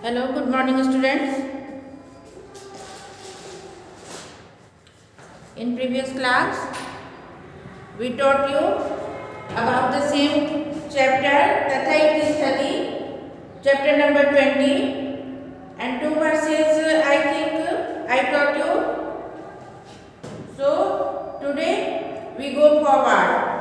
Hello, good morning, students. In previous class, we taught you about the same chapter, Tatha Iti Sthati, chapter number 20, and two verses I think I taught you. So, today we go forward.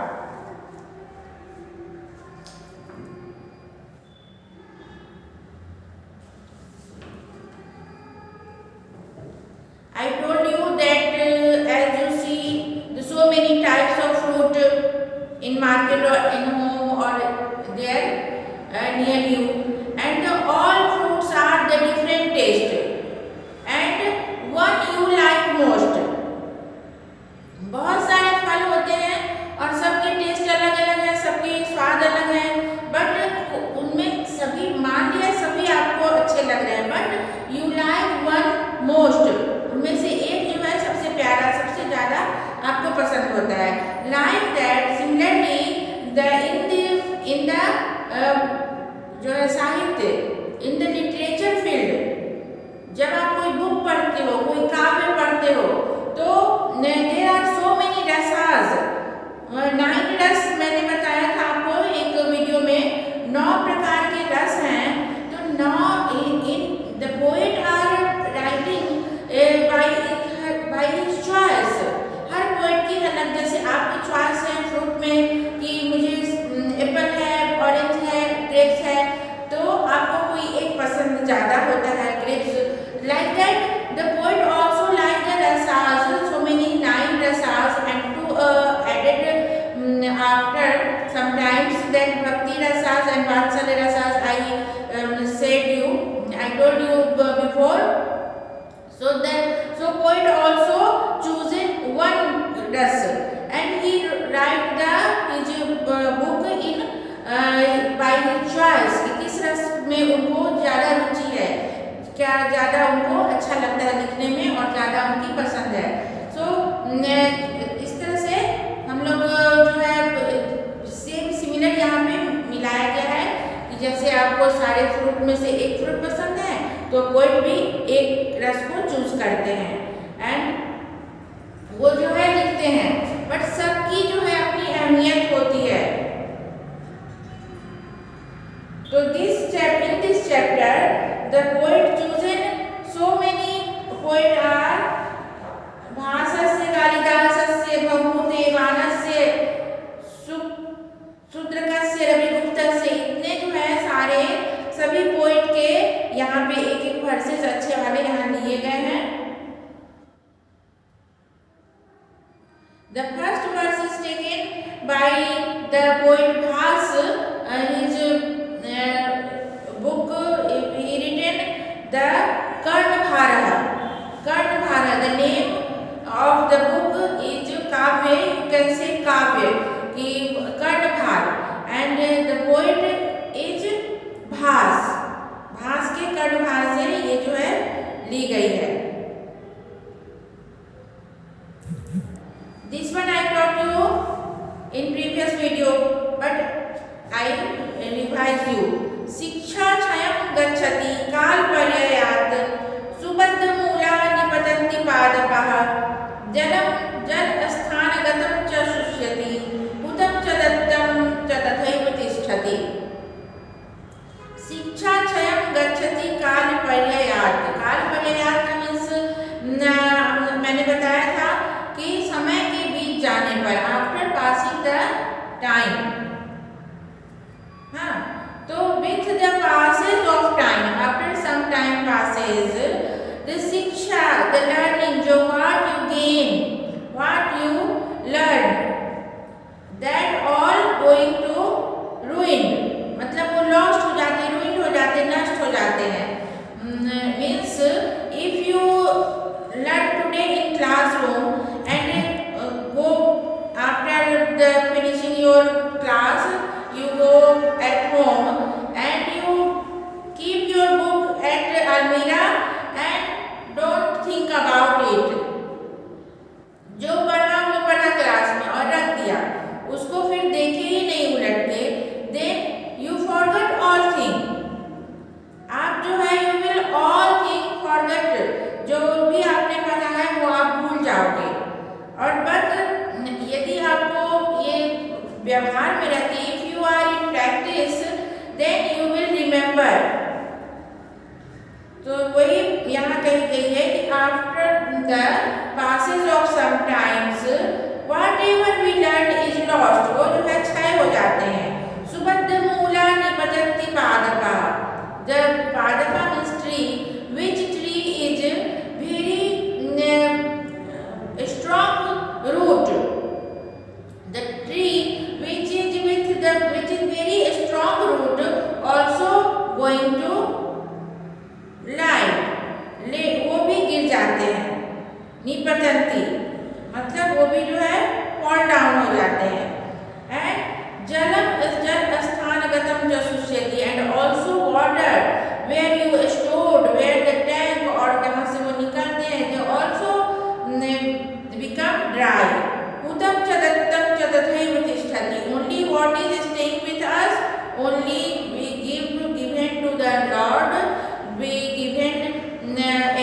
I told you that as you see so many types of fruit in market or in home or there near you, and all fruits are the different taste, and one you like most. बहुत सारे फल होते हैं और सबके test अलग अलग है, सबके स्वाद अलग है, बट उनमें सभी मान लिया सभी आपको अच्छे लग रहे हैं, but you like one most, उनमें से एक जो है सबसे प्यारा सबसे ज़्यादा आपको पसंद होता है. Like that similarly in the जो है साहित्य, इन द लिटरेचर फील्ड, जब आप कोई बुक पढ़ते हो, कोई काव्य पढ़ते हो, तो there are so many rasas. 9 रस मैंने बताया था आपको एक वीडियो में, 9 प्रकार के रस हैं. तो 9 in the poet are writing by his choice. हर पोएट की अलग, जैसे आपकी चॉइस है फ्रूट में कि मुझे एप्पल है, ऑरेंज है, ग्रेप्स है, तो आपको कोई एक पसंद ज़्यादा होता है grapes. Like that the poet also like the rasas, so many 9 rasas, and to added after sometimes that bhakti rasas and vatsalya rasas I told you before. So poet also chosen one ras, and he write his book in by his choice कि किस रस में उनको ज़्यादा रुचि है, क्या ज़्यादा उनको अच्छा लगता है लिखने में और ज़्यादा उनकी पसंद है. इस तरह से हम लोग जो है सेम सिमिलर यहाँ पे मिलाया गया है कि जैसे आपको सारे फ्रूट में से एक फ्रूट पसंद है, तो पोएट भी एक रस को चूज करते हैं एंड वो जो है लिखते हैं, बट सबकी जो है अपनी अहमियत होती है. तो in this chapter the poet chosen so many poet are भासस्य कालिदासस्य भवभूतेवानस्य शूद्रकस्य रविगुप्तस्य, इतने जो है सारे सभी पोएट के यहाँ पे एक एक वर्सेस अच्छे वाले यहाँ दिए गए हैं. The first verse is taken by the poet Bhas, his book he written the Karnabhara. The name of the book is Kavya, you can say Kavya कि Karnabhar, and the poet is भास. भास के कर्णभार से ये जो है ली गई है. This one I taught you in previous video, but I revise you. शिक्षा क्षयं गच्छति कालपर्ययात्, सुबद्धमूला निपतन्ति पादपः, जलं जलस्थानगतं च शुष्यति, हुतं च दत्तं च तथैव तिष्ठति. शिक्षा क्षयं गच्छति कालपर्ययात्. कालपर्ययात् मीन्स मैंने बताया था कि समय के बीत जाने पर, आफ्टर पासिंग द टाइम. हाँ, तो with the passage of time, after some time passage, the शिक्षा, द लर्निंग, जो what you gain, what you learn, that all going to ruin, मतलब वो लॉस्ट हो जाते, रुइन हो जाते, नष्ट हो जाते हैं. Means if you learn today in classroom and go after the finishing your class, you go at home and you remember, तो वही यहाँ कही गई है कि after the passage of some times whatever we learn is lost, वो जो है क्षय हो जाते हैं। सुबद्ध मूला निपतन्ति पादपा, जब पादपा means tree, which tree is very strong root, the tree which is very strong root also going to वो भी गिर जाते हैं। निपतन्ति मतलब वो भी जो है फॉल डाउन हो जाते हैं। एंड जल स्थानगतम च शुष्यति, and also water where you stored, where the tank और जहाँ से वो निकलते हैं, they also become dry. Udam च दत्तम च तथैव तिष्ठति, only what is staying with us, only we given to the Lord, we given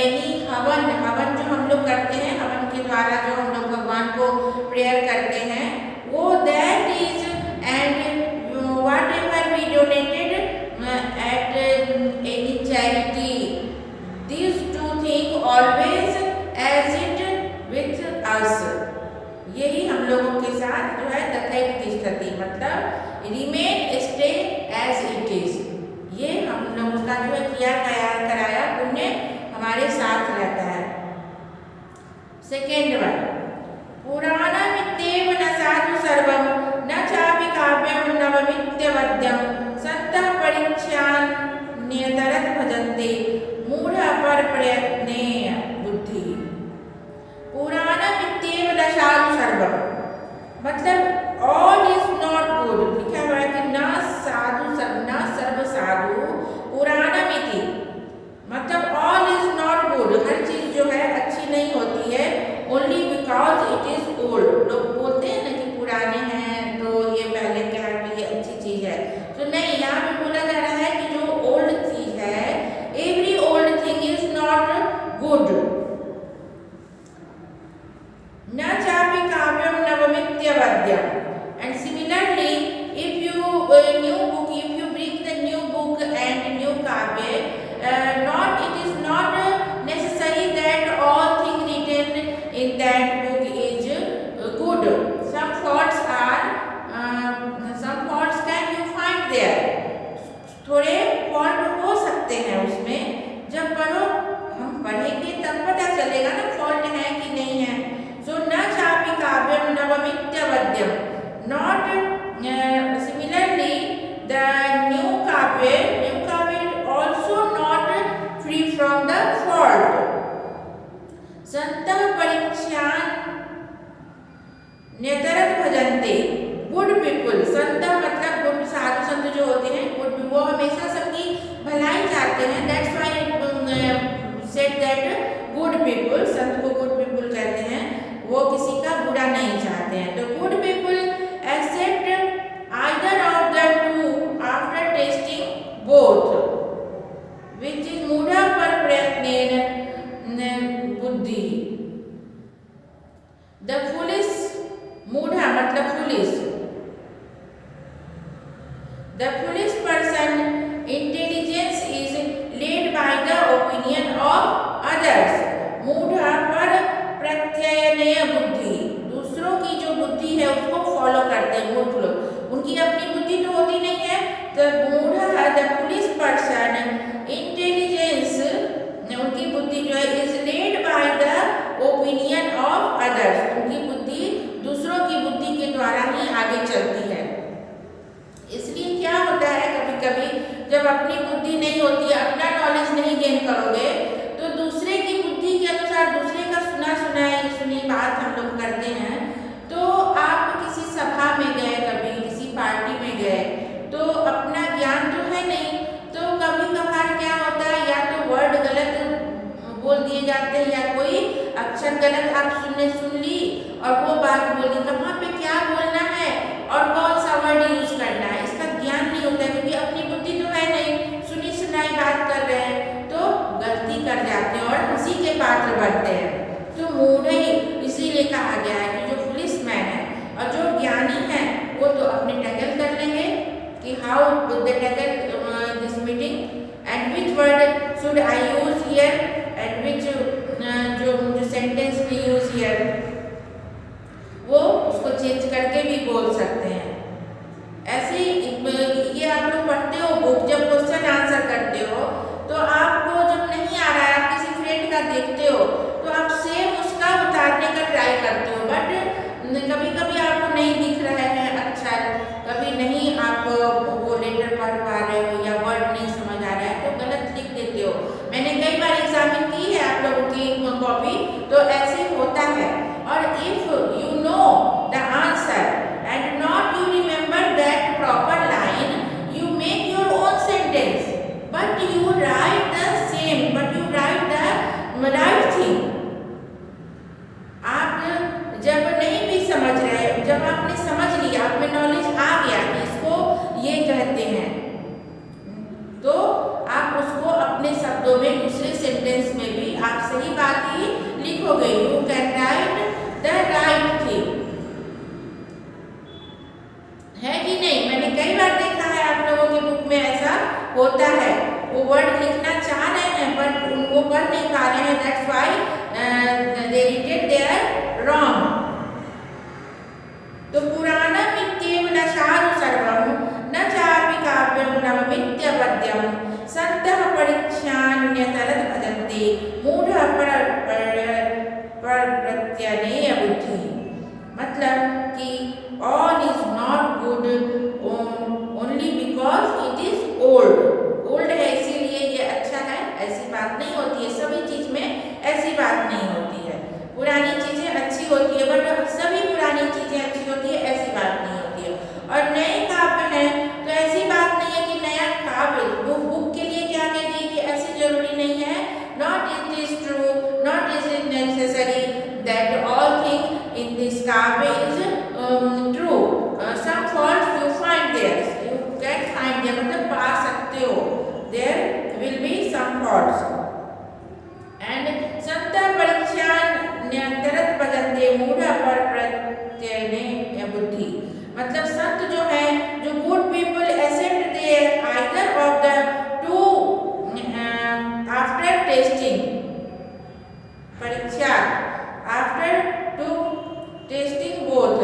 any हवन, हवन जो हम लोग करते हैं, हवन के द्वारा जो हम लोग भगवान को प्रेयर करते हैं, वो that is, and whatever we donated at any charity, these two things always as it with us, यही हम लोगों के साथ जो है तथैव तिष्ठति मतलब remain stay as it is, ये हम लोगों का जो है किया कराया पुण्य हमारे साथ रहता है। सेकेंड वन, पुराणमित्येव न साधु सर्वम न चापि काव्यम नवमित्यवद्यम सन्तः परीक्षान्यतरत् भजन्ते मूढ़ पर प्रयत्नेन बुद्धि। पुराणमित्येव न साधु सर्वम मतलब ऑल इज नॉट गुड, लिखा हुआ है कि न साधु न सर्व साधु पुराणमिति मतलब ऑल इज नॉट गुड, हर चीज जो है अच्छी नहीं होती है, only because it is old. लोग बोलते हैं ना कि पुराने हैं तो ये पहले क्या है कि ये अच्छी चीज है, तो नहीं, यहाँ पे बोला जा रहा है कि जो ओल्ड चीज है, every old thing is not good. न चापि काव्यम नवमित्यवद्यम, and similarly if you bring the new book and new kavya, it is not necessary that all things written in that book is good. Some faults can you find there, थोड़े fault हो सकते हैं उसमें, जब पढ़ो हम पढ़ेंगे तब पता चलेगा ना फॉल्ट है कि नहीं है। So न चापि काव्यम नवमित्यवद्यम, not similarly the new kavya also not free from the fault. सन्तः परीक्षान् न्यतरत् भजन्ते, गुड पीपुल, संतः मतलब गुड साधु संत जो होते हैं, गुड वो हमेशा सबकी भलाई चाहते हैं, that's why said that good people, संत को गुड पीपुल कहते हैं, वो किसी का बुरा नहीं चाहते हैं। तो good people accept either of the two after testing both, which is मूढ़ा पर प्रयत्नेन बुद्धि। द फुलिश, मूढ़ा मतलब foolish, the foolish person intelligence is led by the opinion of others, मूढ़ा पर प्रत्ययनेय बुद्धि, दूसरों की जो बुद्धि है उसको फॉलो करते हैं मूर्ख लोग, उनकी अपनी बुद्धि तो होती नहीं है। तो मूढ़ा द फुलिश पर्सन इंटेलिजेंस, उनकी बुद्धि जो है is led by the opinion of others, उनकी बुद्धि दूसरों की बुद्धि के द्वारा ही आगे चलती है। इसलिए क्या होता है कभी कभी जब अपनी बुद्धि नहीं होती है, अपना नॉलेज नहीं गेन करोगे, तो दूसरे की बुद्धि के अनुसार दूसरे का सुनी बात हम लोग करते हैं। तो आप किसी सभा में गए, कभी किसी पार्टी में गए, तो अपना ज्ञान तो है नहीं, तो कभी कभार क्या होता है, या तो वर्ड गलत बोल दिए जाते हैं या कोई अक्षर गलत आप सुन ली और वो बात बोली, कहाँ पे क्या बोलना है और कौन सा वर्ड यूज करना है, इसका ज्ञान नहीं होता है, क्योंकि अपनी बुद्धि तो है नहीं, सुनी सुनाई बात कर रहे हैं तो गलती कर जाते हैं और हंसी के पात्र बनते हैं। तो मूढ़ ही इसीलिए कहा गया है कि जो फुलिश मैन है और जो ज्ञानी है वो तो अपने टैकल कर लेंगे कि how the tackle this meeting and which word should I use here and which जो सेंटेंस में यूज here, वो उसको चेंज करके भी बोल सकते हैं। ऐसे ये आप लोग पढ़ते हो बुक, जब क्वेश्चन आंसर करते हो तो आपको जब नहीं आ रहा है, आप किसी फ्रेंड का देखते हो तो आप सेम उसका उतारने का ट्राई करते हो, बट कभी कभी आपको नहीं दिख रहा है अक्षर, कभी नहीं आप वो लेटर पढ़ पा रहे हो या वर्ड नहीं समझ आ रहा है तो गलत लिख देते हो। मैंने कई बार एग्जामिन की है आप लोगों की कॉपी, तो ऐसे होता है। और if you know the answer and not you remember that proper line, you make your own sentence, but you write the same, but you write the right thing। आप जब नहीं भी समझ रहे, जब आपने समझ लिया, आप में नॉलेज आ गया कि इसको ये कहते हैं, तो आप उसको अपने शब्दों में दूसरे सेंटेंस में भी आप सही बात ही लिखोगे। You can write the right thing, है कि नहीं? मैंने कई बार देखा है आप लोगों की बुक में ऐसा होता है, वो वर्ड लिखना चाह रहे हैं पर उनको पढ़ नहीं पा रहे हैं, that's why they written their wrong. तो पुराणम इत्येव न साधु सर्वम न चापि काव्यम नवमित्य पद्यम सन्तः परीक्षान्यतरत् भजन्ते मूढ़ः प्रत्यनेय बुद्धि। मतलब कि all is not good only because it is old। Old है इसीलिए ये अच्छा है, ऐसी बात नहीं होती है। सभी चीज में ऐसी बात नहीं होती है। पुरानी चीजें अच्छी होती है बट सभी पुरानी चीजें अच्छी होती है, ऐसी बात नहीं होती है। और नए काव्य हैं तो ऐसी बात नहीं है कि नया काव्य वो बुक के लिए क्या कह दी कि ऐसी जरूरी नहीं है। Not it is true, not is it necessary that all thing in this काव्य is true. some faults you find there, you can find there, मतलब पा सकते हो, there will be some faults। and संत परीक्षान्यतरत् भजन्ते मूढ़ः प्रत्यनेय बुद्धि। मतलब संत जो है, जो good people accept there either of the two after testing परीक्षा, after two testing both.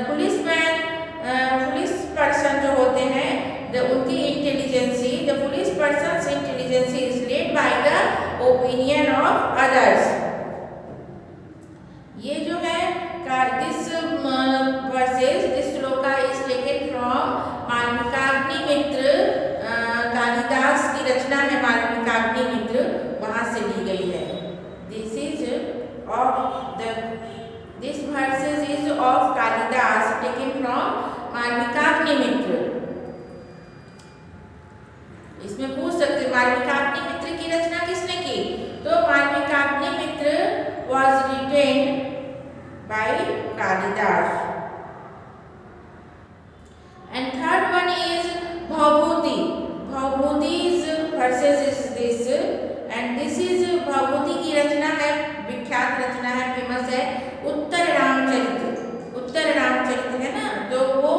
Police person जो होते हैं, उनकी intelligence, the police persons intelligence is led by the opinion of others. ये जो है this verses this shloka is taken from Malavikagnimitra, Kalidasa की रचना है मालविकाग्निमित्र, वहां से ली गई है। This verses is of Kalidas taken from Malavikagnimitra. इसमें पूछ सकते मालविकाग्निमित्र की रचना किसने की? तो Malavikagnimitra was written by Kalidas। And third one is Bhavbhuti। Bhavbhuti's verses is this, and this is Bhavbhuti की रचना है, विख्यात रचना है, फेमस है, उत्तर रामचरित। उत्तर रामचरित है ना, तो वो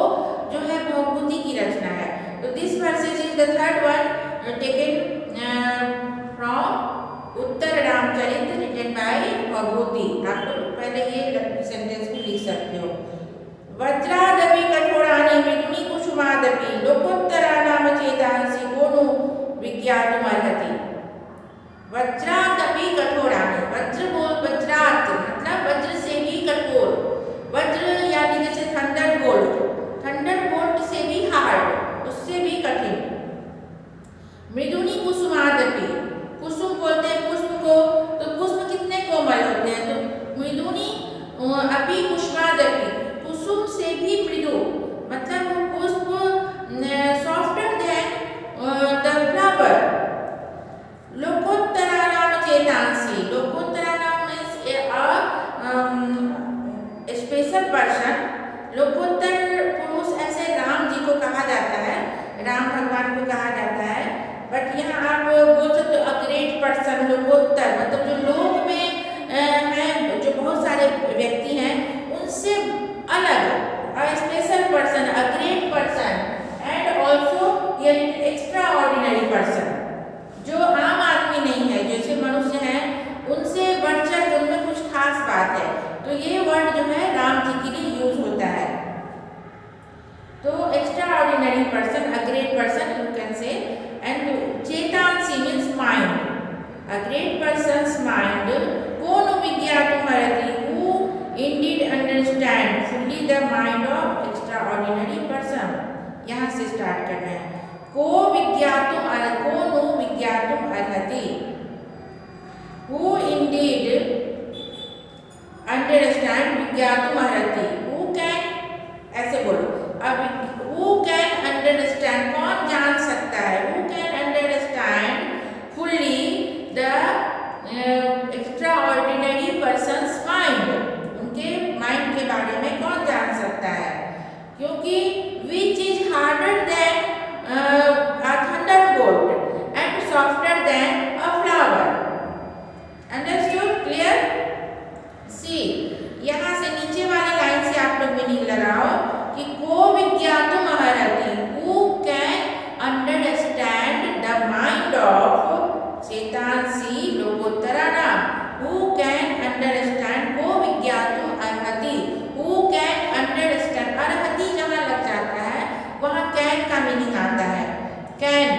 जो है भवभूति की रचना है। तो this verses is the third one taken from Uttara Ramcharit written by Bhavabhuti. आप लोग पहले ये सेंटेंस भी लिख सकते हो। वज्रादपि कठोरानि मृदुनि कुसुमादपि लोकोत्तराणाम चेतांसि को नु विज्ञातुमर्हति। वज्रादपि कठोरानि, वज्रात मतलब वज्र से भी कठोर, वज्र यानी जैसे थंडरबोल्ट से भी हार्ड, उससे भी कठिन। मृदुनि कुसुमादपि, कुसुम बोलते हैं पुष्प को, तो पुष्प कितने कोमल होते हैं, तो मृदुनि अपि कुसुमादपि, कुसुम से भी मृदु, मतलब वो पुष्प सॉफ्टर देन द फ्लावर। लोकोत्तराणाम चेतांसि, लोकोत्तराणाम मीन्स स्पेशल पर्सन। लोकोत्तर पुरुष ऐसे राम जी को कहा जाता है, राम भगवान को कहा जाता है, बट यहाँ आप बोल सकते हो अ ग्रेट पर्सन। लोकोत्तर मतलब जो लोक में हैं, जो बहुत सारे व्यक्ति हैं उनसे अलग, a special person, a great person, and also an extraordinary start करना है। को विज्ञातुम को नु विज्ञातुम अर्हति, हु इंडीड अंडरस्टैंड विज्ञातुम अर्हति, हु कैन, ऐसे बोलो। अब हु कैन अंडरस्टैंड, कौन जान सकता है, who can understand fully the extra ordinary persons mind, उनके माइंड के बारे में कौन जान सकता है, क्योंकि which is harder than a thunderbolt and softer than a flower. Understood? Clear? See, यहाँ से नीचे वाले लाइन से आप लोग मीनिंग लगाओ कि को विज्ञातुम अर्हति, who can understand the mind of चेतांसी लोकोत्तराणाम, who can understand को विज्ञातुम अर्हति, who can understand, अर्हति जहाँ लग जाता है वहाँ कैन का मीनिंग आता है। कैन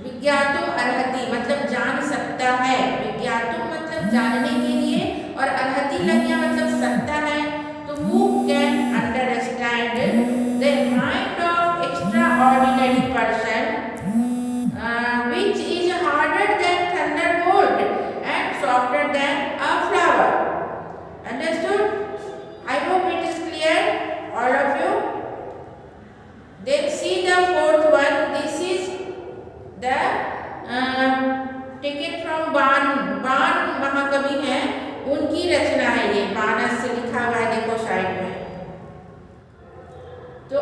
विज्ञातुम अर्हति मतलब जान सकता है, विज्ञातुम मतलब जानने के लिए, और अर्हति लग गया मतलब सकता है। तो who can understand the mind of extra ordinary person which is harder than Thunderbolt and softer then a flower. Understood? I hope it is clear all of you. Then see the fourth one. This is the taken from बाण, बाण महाकवि हैं, उनकी रचना है ये, बाणस से लिखा हुआ है, देखो साइड में। तो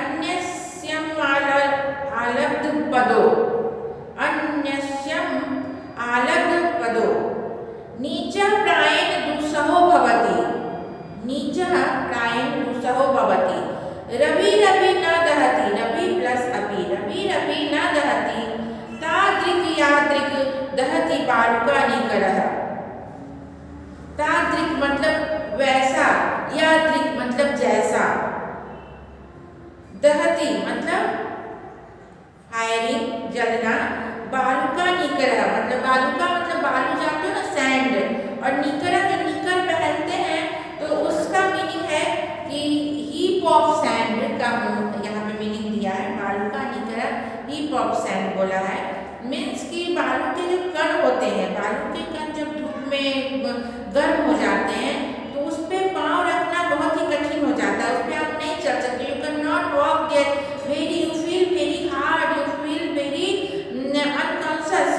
अन्यस्यम आलब्ध पदो, अन्यस्यम आलब्ध पदो नीचः प्रायेण दुस्सहो भवति, नीचः प्रायेण दुस्सहो भवति, रवि रवि न दहति, रवि प्लस अपि, रवि रवि न दहति, तादृक् यादृक् दहति बालुका निकरः। तादृक् मतलब वैसा, यादृक् मतलब जैसा, दहति मतलब फायरिंग जलना, बालुका निकरः मतलब बालुका मतलब बालू जानते हो ना, सैंड, और निकरः जो निकर पहनते हैं तो उसका मीनिंग है कि हीप ऑफ सैंड का यहाँ पे मीनिंग दिया है। बालू का निकरह हीप ऑफ सैंड बोला है, मीन्स कि बालू के जो कण होते हैं, बालू के कण जब धूप में गर्म हो जाते हैं तो उस पर पाँव रखना बहुत ही कठिन हो जाता है, उस पर आप नहीं चल सकते, you can not walk there, very you feel very hard, you feel very unconscious,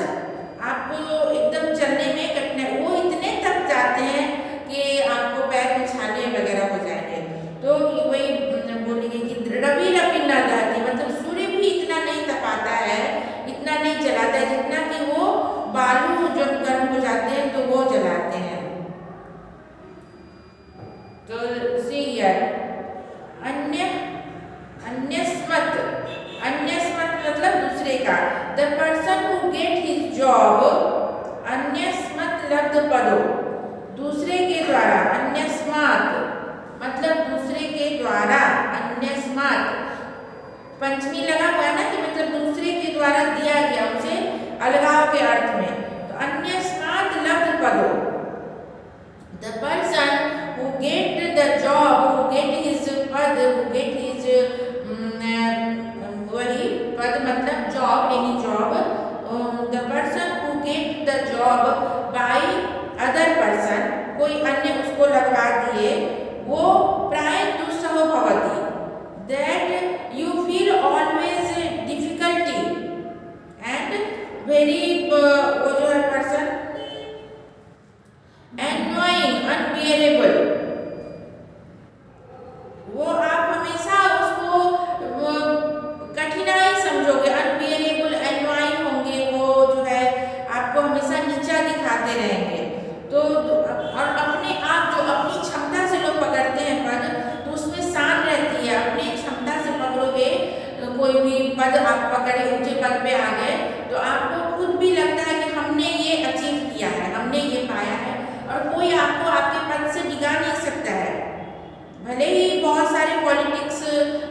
आपको एकदम चलने में कठिनाई, वो इतने थक जाते हैं कि आपको पैर में छाले वगैरह हो जाएंगे। तो वही बोलेंगे कि रवि रवि न दहति मतलब सूर्य भी इतना नहीं तपाता है, इतना नहीं जलाता है जितना कि वो बालू जब गर्म हो जाते हैं तो वो जलाते हैं। तो सी हियर अन्यस्मत्, अन्यस्मत् मतलब दूसरे का, the person who get his job, अन्यस्मत् लब्ध पदो दूसरे के द्वारा, अन्यस्मात् मतलब दूसरे के द्वारा, अन्यस्मात् पंचमी लगा हुआ है ना कि मतलब दूसरे के द्वारा दिया गया, उनसे अलगाव के अर्थ में। तो अन्यस्मात् लब्ध पदो, the person who get the job, who get his पद, हु गेट हिज वही पद मतलब job, any job, the person who get the job by other person, कोई अन्य उसको लगवा दिए, वो प्राय दुस्सहो भवति, that you feel always difficulty and very, वो जो है पर्सन एनोइंग अनबियरेबल, वो आप हमेशा उसको कठिनाई समझोगे, अनबियरेबल एनोइंग होंगे, वो जो है आपको हमेशा नीचा दिखाते रहेंगे। तो और अपने आप जो अपनी क्षमता से लोग पकड़ते हैं पद, तो उसमें शान रहती है, अपनी क्षमता से पकड़ोगे कोई भी पद आप पकड़े, ऊंचे पद पे आ गए तो आपको खुद भी लगता है कि हमने ये अचीव किया है, हमने ये पाया है, और कोई आपको आपके पद से डिगा नहीं सकता है। भले ही बहुत सारे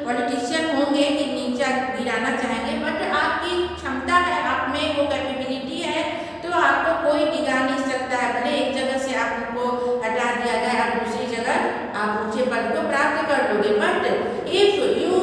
पॉलिटिशियन होंगे कि नीचा गिराना चाहेंगे, बट आपकी क्षमता है, आप में वो कैपेबिलिटी है, तो आपको कोई डिगा नहीं सकता है। भले एक जगह से आपको हटा दिया जाए, आप दूसरी जगह आप ऊंचे पद को प्राप्त कर लोगे, बट इफ यू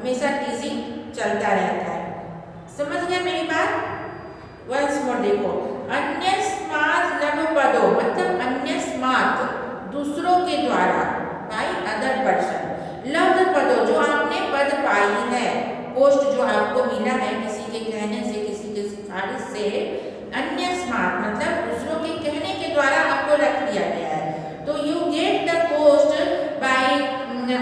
हमेशा टीजिंग चलता रहता है। समझ गया मेरी बात? वंस मोर देखो, अन्यस्मात् लभपदो मतलब अन्यस्मात् दूसरों के द्वारा, बाय अदर पर्सन, लभपदो जो आपने पद पाई है, पोस्ट जो आपको मिला है किसी के कहने से, किसी के सिफारिश से, अन्यस्मात् मतलब दूसरों के कहने के द्वारा आपको रख दिया गया है। तो you get the post by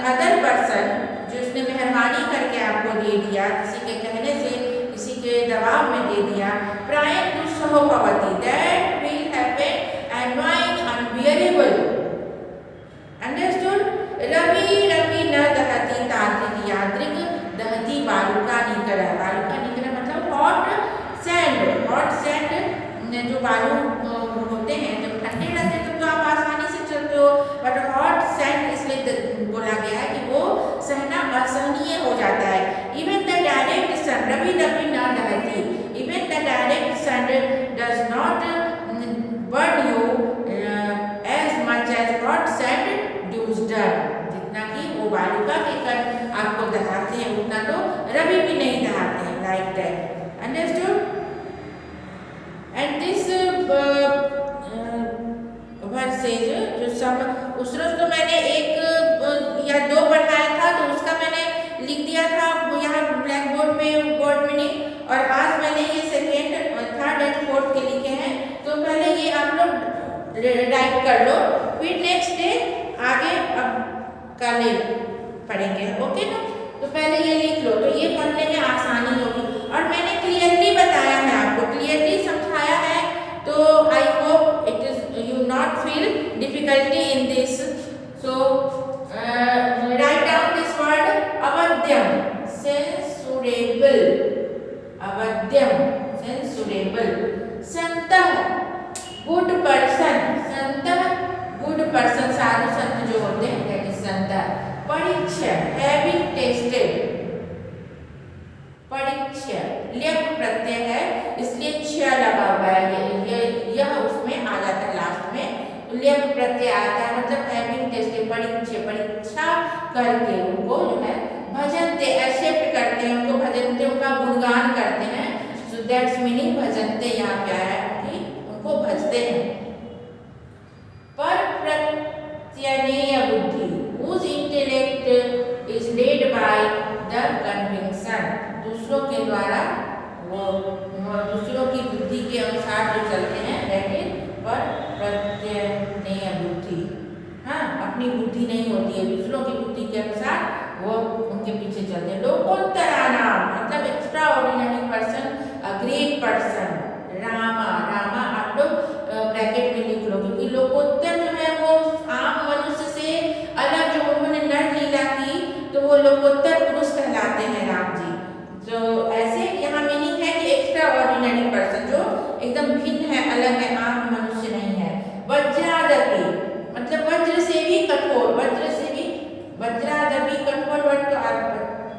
other person, जो उसने मेहरबानी करके आपको दे दिया, किसी के कहने से, किसी के दबाव में दे दिया। प्रायः दुस्सहो भवति, that will happen annoying, unbearable. Understood? रवि रवि न दहति तादृक यादृक दहति बालुका निकरा। बालुका निकरा मतलब हॉट सैंड। हॉट सैंड जो बालू होते हैं, जब ठंडे रहते हैं तो आप आसानी से चलते हो, बट हॉट सैंड इसलिए बोला गया है कि वो सहना असहनीय हो जाता है। इवन द डायरेक्ट सन, रवि रवि न दहति, even the direct sun does not burn you as much as hot sand does done. जितना कि वो बालुका के कण आपको दहाते हैं उतना तो रवि भी नहीं दहाते हैं, like that. Understood? And this versus जो सब उस रोज तो मैंने एक या दो पढ़ाया था, तो उसका मैंने लिख दिया था यहाँ ब्लैक बोर्ड में नहीं, और आज मैंने ये सेकेंड, थर्ड एंड फोर्थ के लिखे हैं। तो पहले ये आप लोग राइट कर लो, फिर नेक्स्ट डे आगे अब कल पढ़ेंगे, ओके ना? तो पहले ये लिख लो, तो ये पढ़ने में आसानी होगी। और मैंने क्लियरली बताया है आपको, क्लियरली समझाया है, तो I hope it is you not feel difficulty in this. So write down this word अवध्यम, सेंसुरेबल, अवध्यम सेंसुरेबल। संतः गुड पर्सन, संतः गुड पर्सन, साधु संत जो होते हैं दैट इज संतः। परीक्षा हैविंग टेस्टेड, परीक्षा ल्यप प्रत्यय है इसलिए क्ष लगा हुआ है, यह उसमें आ जाता है लास्ट में, ल्यप प्रत्यय आता है, मतलब हैविंग टेस्टेड, परीक्षा, परीक्षा करके उनको जो है भजनते, एक्सेप्ट करते हैं उनको, भजनते उनका गुणगान करते हैं। सो दैट्स मीनिंग भजनते यहाँ क्या है कि उनको भजते हैं। पर प्रत्यनेय बुद्धि, whose intellect is led by the conviction, दूसरों के द्वारा, वो दूसरों की बुद्धि के अनुसार जो चलते हैं, दैट इज पर प्रत्यनेय बुद्धि। हाँ, अपनी बुद्धि नहीं होती है, दूसरों की बुद्धि के अनुसार वो उनके पीछे चलते हैं। लोकोत्तराणाम मतलब extra ordinary person, a great person. Rama, Rama आप लोग ब्रैकेट में लिख लो, क्योंकि लोकोत्तर जो है वो आम मनुष्य से अलग, जो उन्होंने नर लीला की तो वो लोकोत्तर पुरुष कहलाते हैं राम जी। तो ऐसे यहाँ मीनिंग है कि एक्स्ट्रा ऑर्डिनरी पर्सन, जो एकदम भिन्न है, अलग है, आम मनुष्य नहीं है। वज्रादपि मतलब वज्र से भी कठोर, वज्र से भी, वज्रादपि कठोर वर्ड, तो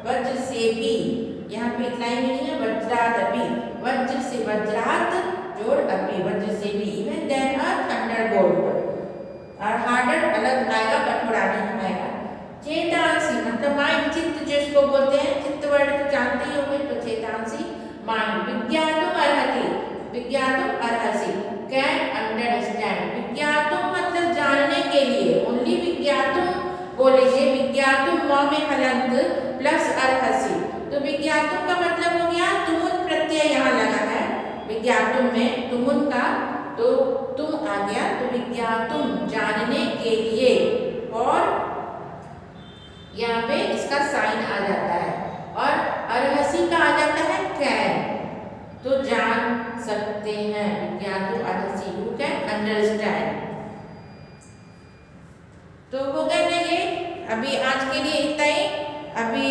वज्र से भी यहाँ पे इतना ही नहीं है, वज्रादपि, वज्र से, वज्रात जोड़ अपि, वज्र से भी, इवन देन अ थंडरबोल्ट, और हार्डर अलग आएगा, कठोर आगे नहीं आएगा। चेतांसी मतलब माइंड, चित्त जिसको बोलते हैं, चित्त वर्ड तो जानते ही होंगे, तो चेतांसी माइंड। विज्ञातुम अर्हति, विज्ञातुम अर्हसि, कैन अंडरस्टैंड, विज्ञातुम मतलब जानने के लिए, ओनली विज्ञातुम बोलेंगे, विज्ञातुम म में हलंत प्लस अर्हसि, तो विज्ञातुम का मतलब हो गया तुमुन प्रत्यय यहाँ लगा है, विज्ञातुम में तुमुन का, तो तुम आ गया, तो विज्ञातुम जानने के लिए, और यहाँ पे इसका साइन आ जाता है, और अर्हसि का आ जाता है कैन, तो जान सकते हैं, विज्ञातुम अर्हसि, यू कैन अंडरस्टैंड। तो हो गया ना ये, अभी आज के लिए इतना ही। अभी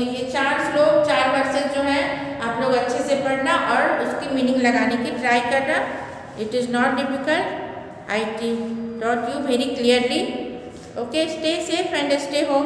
ये 4 श्लोक, 4 वर्सेस जो है आप लोग अच्छे से पढ़ना और उसकी मीनिंग लगाने की ट्राई करना। It is not difficult, I taught you very clearly. Okay, stay safe and stay home.